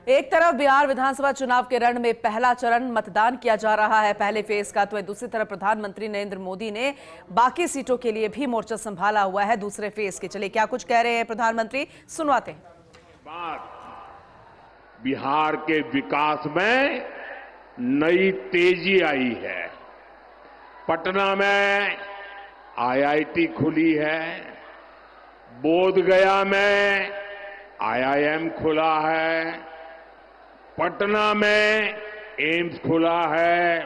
एक तरफ बिहार विधानसभा चुनाव के रण में पहला चरण मतदान किया जा रहा है पहले फेज का, तो दूसरी तरफ प्रधानमंत्री नरेंद्र मोदी ने बाकी सीटों के लिए भी मोर्चा संभाला हुआ है दूसरे फेज के। चलिए क्या कुछ कह रहे हैं प्रधानमंत्री, सुनवाते हैं। बिहार के विकास में नई तेजी आई है। पटना में आईआईटी खुली है, बोधगया में आईआईएम खुला है, पटना में एम्स खुला है,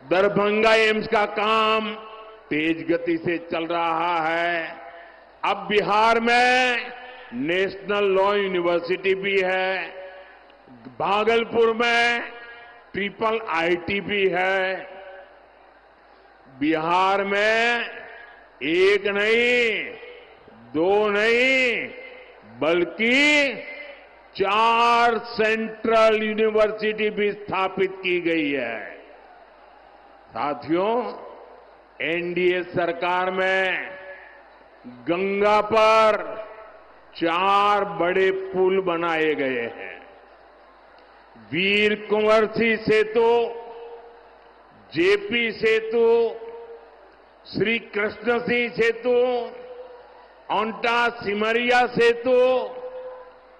दरभंगा एम्स का काम तेज गति से चल रहा है। अब बिहार में नेशनल लॉ यूनिवर्सिटी भी है, भागलपुर में ट्रिपल आईटी भी है। बिहार में एक नहीं, दो नहीं, बल्कि 4 सेंट्रल यूनिवर्सिटी भी स्थापित की गई है। साथियों, एनडीए सरकार में गंगा पर 4 बड़े पुल बनाए गए हैं। वीर कुंवर सिंह सेतु, जेपी सेतु, श्री कृष्ण सिंह सेतु, ओंटा सिमरिया सेतु,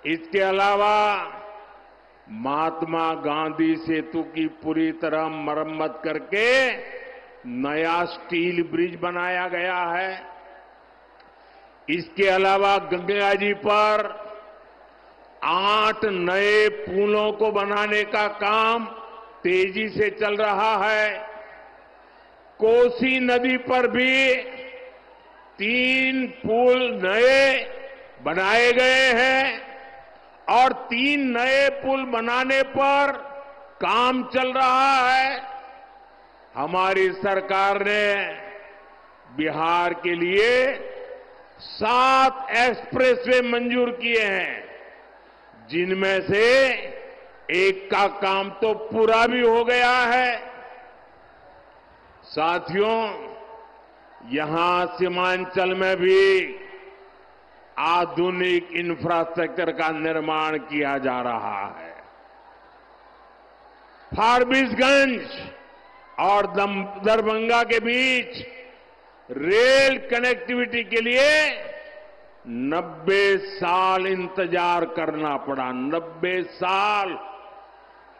इसके अलावा महात्मा गांधी सेतु की पूरी तरह मरम्मत करके नया स्टील ब्रिज बनाया गया है। इसके अलावा गंगा जी पर 8 नए पुलों को बनाने का काम तेजी से चल रहा है। कोसी नदी पर भी 3 पुल नए बनाए गए हैं और 3 नए पुल बनाने पर काम चल रहा है। हमारी सरकार ने बिहार के लिए 7 एक्सप्रेसवे मंजूर किए हैं, जिनमें से एक का काम तो पूरा भी हो गया है। साथियों, यहां सीमांचल में भी आधुनिक इंफ्रास्ट्रक्चर का निर्माण किया जा रहा है। फारबिसगंज और दरभंगा के बीच रेल कनेक्टिविटी के लिए 90 साल इंतजार करना पड़ा। 90 साल,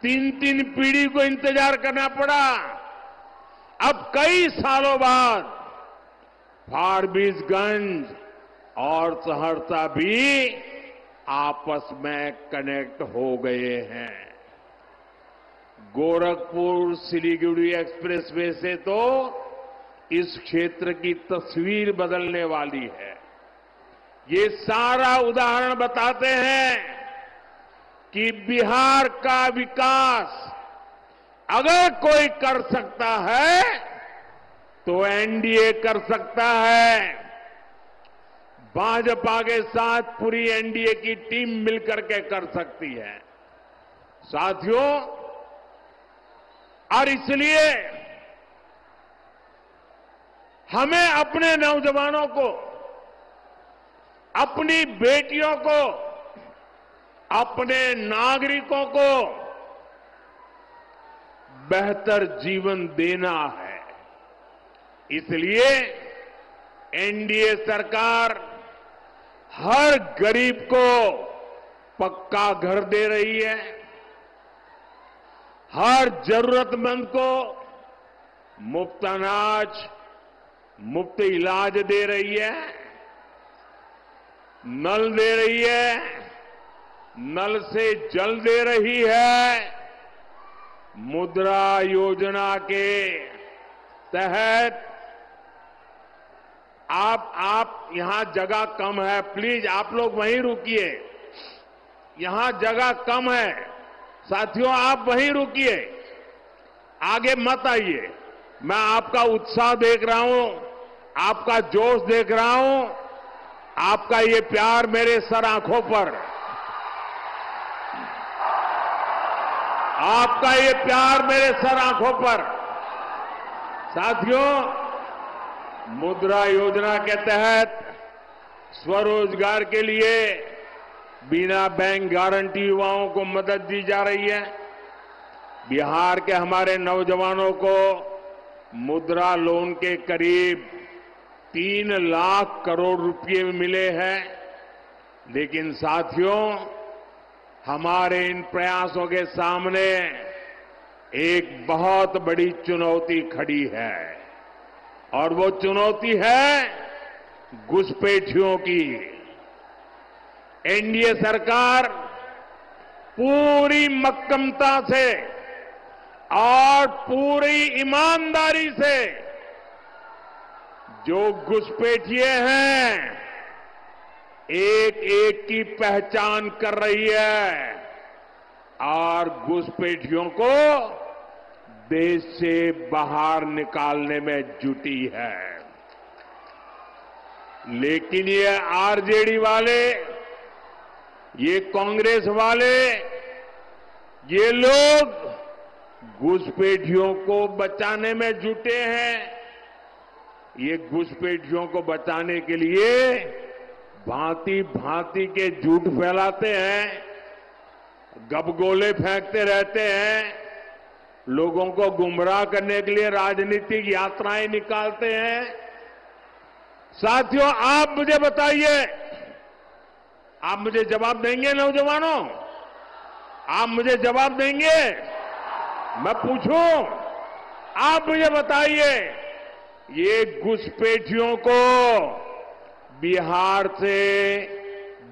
3 पीढ़ी को इंतजार करना पड़ा। अब कई सालों बाद फारबिसगंज और सहरसा भी आपस में कनेक्ट हो गए हैं। गोरखपुर सिलीगुड़ी एक्सप्रेसवे से तो इस क्षेत्र की तस्वीर बदलने वाली है। ये सारा उदाहरण बताते हैं कि बिहार का विकास अगर कोई कर सकता है तो एनडीए कर सकता है। भाजपा के साथ पूरी एनडीए की टीम मिलकर के कर सकती है। साथियों, और इसलिए हमें अपने नौजवानों को, अपनी बेटियों को, अपने नागरिकों को बेहतर जीवन देना है। इसलिए एनडीए सरकार हर गरीब को पक्का घर दे रही है, हर जरूरतमंद को मुफ्त अनाज, मुफ्त इलाज दे रही है, नल दे रही है, नल से जल दे रही है। मुद्रा योजना के तहत आप यहां जगह कम है, प्लीज आप लोग वहीं रुकिए, यहां जगह कम है। साथियों, आप वहीं रुकिए, आगे मत आइए। मैं आपका उत्साह देख रहा हूं, आपका जोश देख रहा हूं, आपका ये प्यार मेरे सर आंखों पर, आपका ये प्यार मेरे सर आंखों पर। साथियों, मुद्रा योजना के तहत स्वरोजगार के लिए बिना बैंक गारंटी युवाओं को मदद दी जा रही है। बिहार के हमारे नौजवानों को मुद्रा लोन के करीब 3 लाख करोड़ रुपए मिले हैं। लेकिन साथियों, हमारे इन प्रयासों के सामने एक बहुत बड़ी चुनौती खड़ी है और वो चुनौती है घुसपैठियों की। एनडीए सरकार पूरी मक्कमता से और पूरी ईमानदारी से जो घुसपैठिए हैं एक एक की पहचान कर रही है और घुसपैठियों को देश से बाहर निकालने में जुटी है। लेकिन ये आरजेडी वाले, ये कांग्रेस वाले, ये लोग घुसपैठियों को बचाने में जुटे हैं। ये घुसपैठियों को बचाने के लिए भांति भांति के झूठ फैलाते हैं, गबगोले फेंकते रहते हैं, लोगों को गुमराह करने के लिए राजनीतिक यात्राएं निकालते हैं। साथियों, आप मुझे बताइए, आप मुझे जवाब देंगे नौजवानों? आप मुझे जवाब देंगे? मैं पूछूं, आप मुझे बताइए, ये घुसपैठियों को बिहार से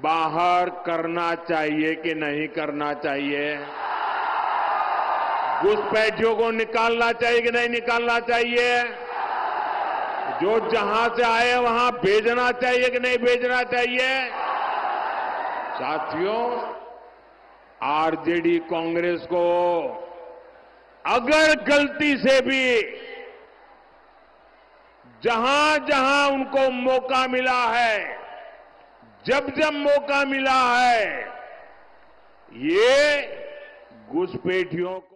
बाहर करना चाहिए कि नहीं करना चाहिए? घुसपैठियों को निकालना चाहिए कि नहीं निकालना चाहिए? जो जहां से आए वहां भेजना चाहिए कि नहीं भेजना चाहिए? साथियों, आरजेडी कांग्रेस को अगर गलती से भी जहां जहां उनको मौका मिला है, जब जब मौका मिला है, ये घुसपैठियों को